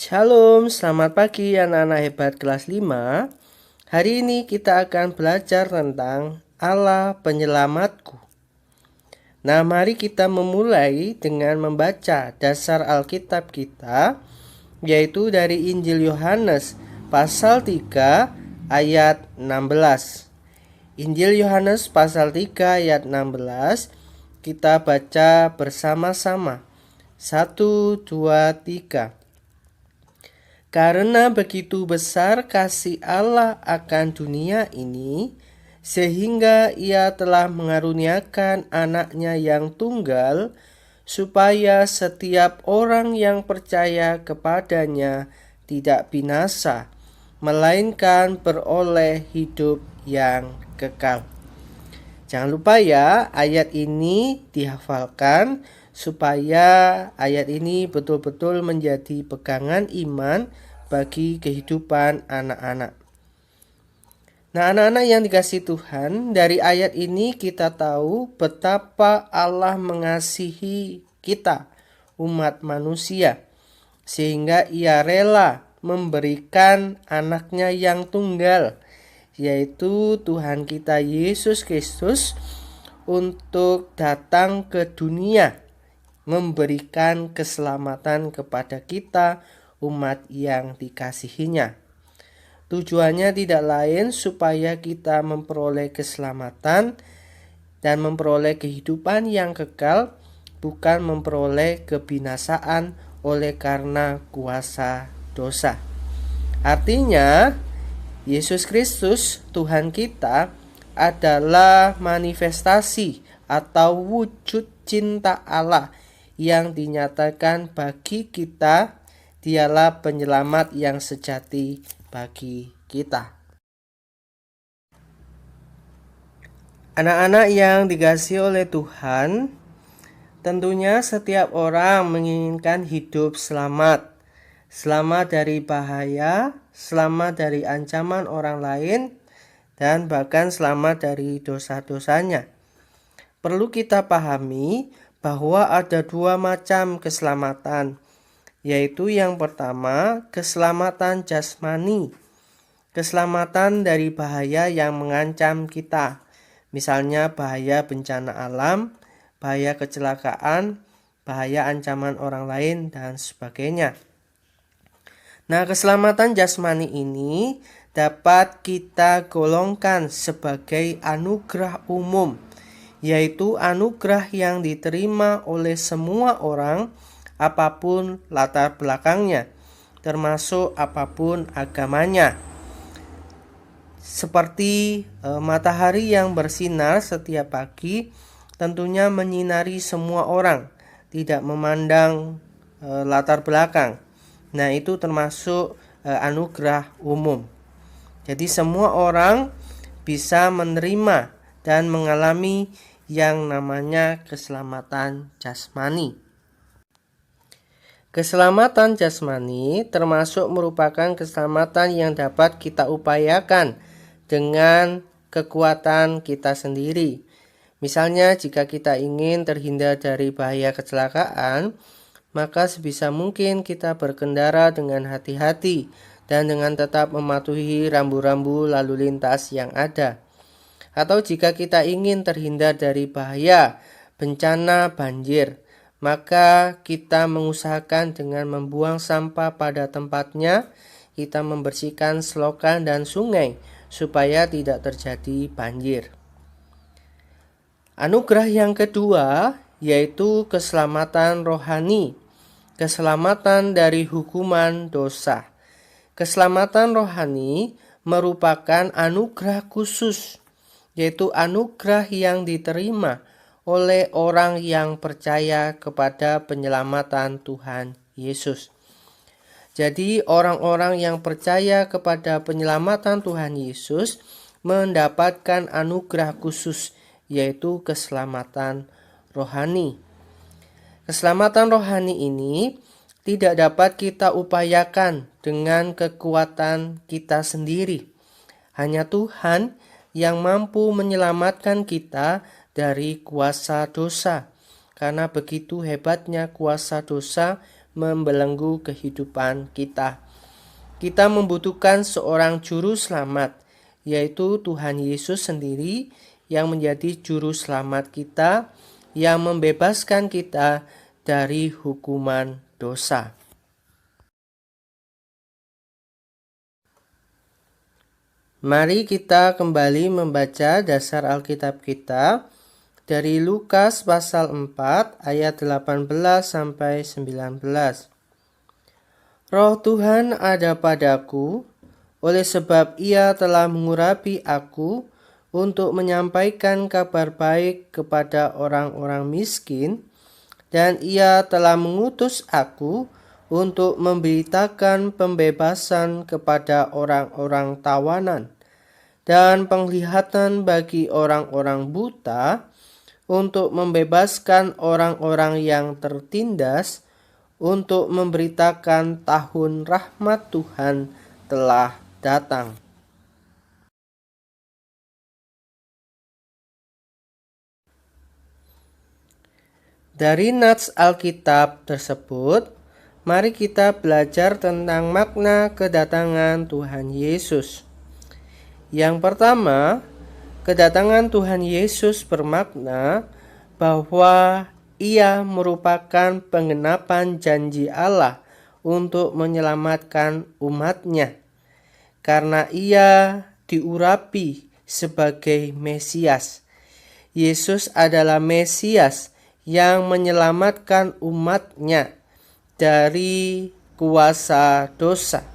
Shalom, selamat pagi anak-anak hebat kelas 5. Hari ini kita akan belajar tentang Allah penyelamatku. Nah, mari kita memulai dengan membaca dasar Alkitab kita, yaitu dari Injil Yohanes pasal 3 ayat 16. Injil Yohanes pasal 3 ayat 16, kita baca bersama-sama. 1, 2, 3. Karena begitu besar kasih Allah akan dunia ini, sehingga Ia telah mengaruniakan anaknya yang tunggal, supaya setiap orang yang percaya kepadanya tidak binasa, melainkan beroleh hidup yang kekal. Jangan lupa ya, ayat ini dihafalkan supaya ayat ini betul-betul menjadi pegangan iman bagi kehidupan anak-anak. Nah, anak-anak yang dikasihi Tuhan, dari ayat ini kita tahu betapa Allah mengasihi kita, umat manusia, sehingga Ia rela memberikan anaknya yang tunggal, yaitu Tuhan kita Yesus Kristus, untuk datang ke dunia memberikan keselamatan kepada kita, umat yang dikasihinya. Tujuannya tidak lain supaya kita memperoleh keselamatan dan memperoleh kehidupan yang kekal, bukan memperoleh kebinasaan oleh karena kuasa dosa. Artinya, Yesus Kristus, Tuhan kita, adalah manifestasi atau wujud cinta Allah yang dinyatakan bagi kita. Dialah penyelamat yang sejati bagi kita. Anak-anak yang dikasihi oleh Tuhan, tentunya setiap orang menginginkan hidup selamat. Selamat dari bahaya, selamat dari ancaman orang lain, dan bahkan selamat dari dosa-dosanya. Perlu kita pahami bahwa ada dua macam keselamatan, yaitu yang pertama, keselamatan jasmani, keselamatan dari bahaya yang mengancam kita, misalnya bahaya bencana alam, bahaya kecelakaan, bahaya ancaman orang lain, dan sebagainya. Nah, keselamatan jasmani ini dapat kita golongkan sebagai anugerah umum, yaitu anugerah yang diterima oleh semua orang apapun latar belakangnya, termasuk apapun agamanya. Seperti matahari yang bersinar setiap pagi tentunya menyinari semua orang, tidak memandang latar belakang. Nah, itu termasuk anugerah umum. Jadi semua orang bisa menerima dan mengalami yang namanya keselamatan jasmani. Keselamatan jasmani termasuk merupakan keselamatan yang dapat kita upayakan dengan kekuatan kita sendiri. Misalnya, jika kita ingin terhindar dari bahaya kecelakaan, maka sebisa mungkin kita berkendara dengan hati-hati dan dengan tetap mematuhi rambu-rambu lalu lintas yang ada. Atau jika kita ingin terhindar dari bahaya bencana banjir, maka kita mengusahakan dengan membuang sampah pada tempatnya, kita membersihkan selokan dan sungai supaya tidak terjadi banjir. Anugerah yang kedua yaitu keselamatan rohani, keselamatan dari hukuman dosa. Keselamatan rohani merupakan anugerah khusus, yaitu anugerah yang diterima oleh orang yang percaya kepada penyelamatan Tuhan Yesus. Jadi orang-orang yang percaya kepada penyelamatan Tuhan Yesus mendapatkan anugerah khusus, yaitu keselamatan rohani. Keselamatan rohani ini tidak dapat kita upayakan dengan kekuatan kita sendiri. Hanya Tuhan yang mampu menyelamatkan kita dari kuasa dosa. Karena begitu hebatnya kuasa dosa membelenggu kehidupan kita. Kita membutuhkan seorang juru selamat, yaitu Tuhan Yesus sendiri yang menjadi juru selamat kita, yang membebaskan kita dari hukuman dosa. Mari kita kembali membaca dasar Alkitab kita dari Lukas pasal 4 ayat 18 sampai 19. Roh Tuhan ada padaku, oleh sebab Ia telah mengurapi aku untuk menyampaikan kabar baik kepada orang-orang miskin, dan Ia telah mengutus aku untuk memberitakan pembebasan kepada orang-orang tawanan dan penglihatan bagi orang-orang buta, untuk membebaskan orang-orang yang tertindas, untuk memberitakan tahun rahmat Tuhan telah datang. Dari nats Alkitab tersebut, mari kita belajar tentang makna kedatangan Tuhan Yesus. Yang pertama, kedatangan Tuhan Yesus bermakna bahwa Ia merupakan penggenapan janji Allah untuk menyelamatkan umat-Nya, karena Ia diurapi sebagai Mesias. Yesus adalah Mesias yang menyelamatkan umat-Nya dari kuasa dosa,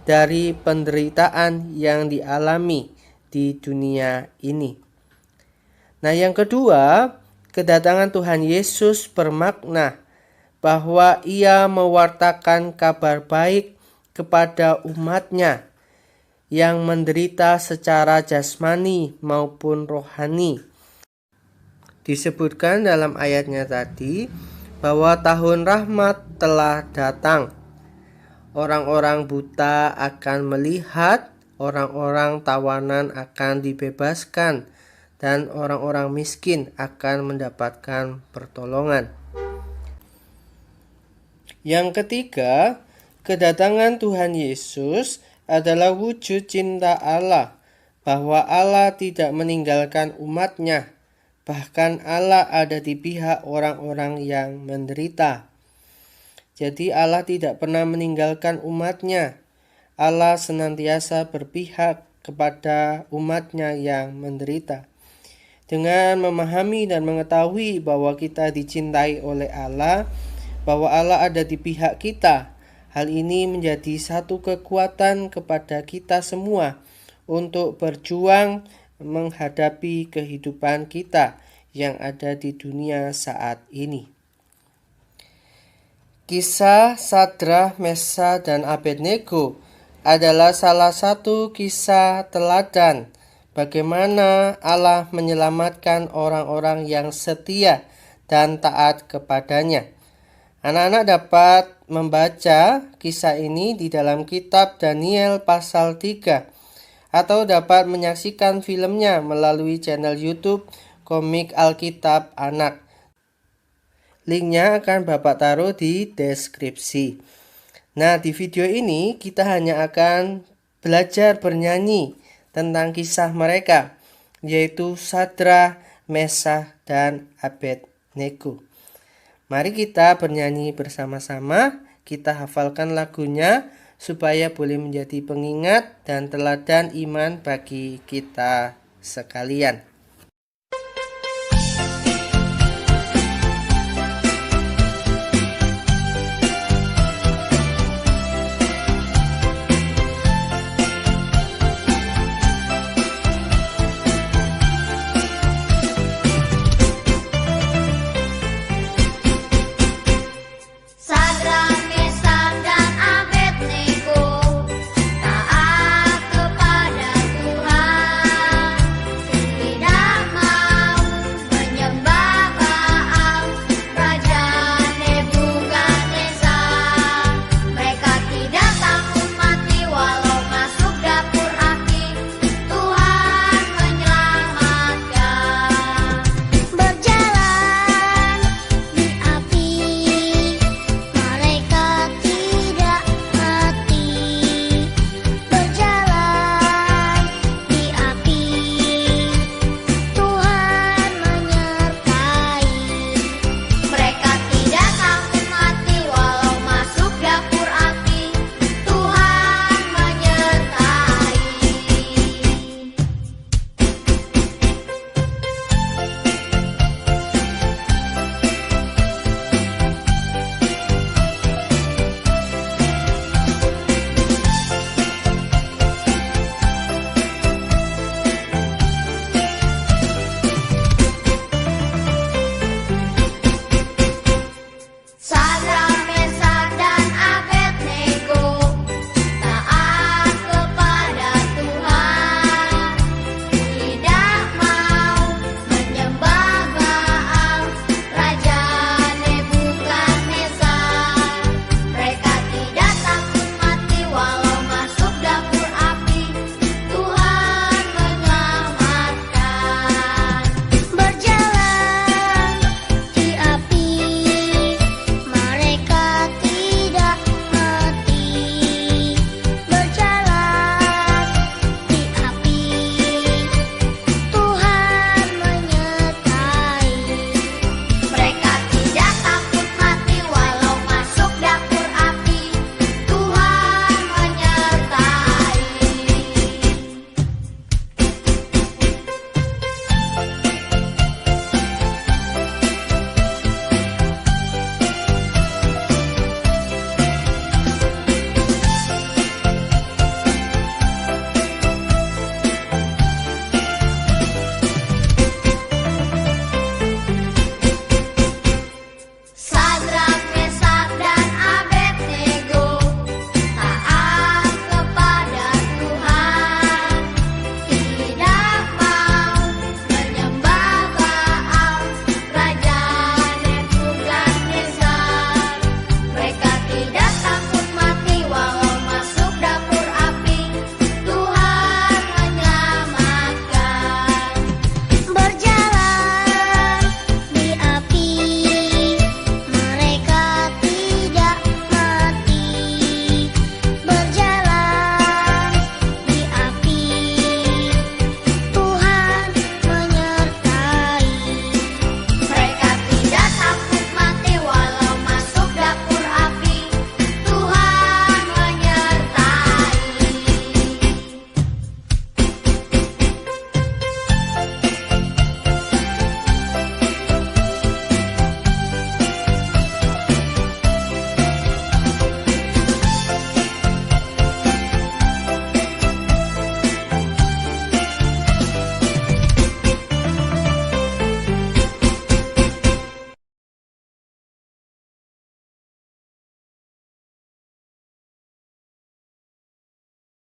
dari penderitaan yang dialami di dunia ini. Nah, yang kedua, kedatangan Tuhan Yesus bermakna bahwa Ia mewartakan kabar baik kepada umat-Nya yang menderita secara jasmani maupun rohani. Disebutkan dalam ayatnya tadi bahwa tahun rahmat telah datang. Orang-orang buta akan melihat, orang-orang tawanan akan dibebaskan, dan orang-orang miskin akan mendapatkan pertolongan. Yang ketiga, kedatangan Tuhan Yesus adalah wujud cinta Allah, bahwa Allah tidak meninggalkan umat-Nya. Bahkan Allah ada di pihak orang-orang yang menderita. Jadi Allah tidak pernah meninggalkan umat-Nya. Allah senantiasa berpihak kepada umat-Nya yang menderita. Dengan memahami dan mengetahui bahwa kita dicintai oleh Allah, bahwa Allah ada di pihak kita, hal ini menjadi satu kekuatan kepada kita semua untuk berjuang menghadapi kehidupan kita yang ada di dunia saat ini. Kisah Sadrah, Mesah, dan Abednego adalah salah satu kisah teladan bagaimana Allah menyelamatkan orang-orang yang setia dan taat kepadanya. Anak-anak dapat membaca kisah ini di dalam kitab Daniel pasal 3, atau dapat menyaksikan filmnya melalui channel YouTube Komik Alkitab Anak. Linknya akan Bapak taruh di deskripsi. Nah, di video ini kita hanya akan belajar bernyanyi tentang kisah mereka, yaitu Sadrah, Mesah, dan Abednego. Mari kita bernyanyi bersama-sama, kita hafalkan lagunya supaya boleh menjadi pengingat dan teladan iman bagi kita sekalian.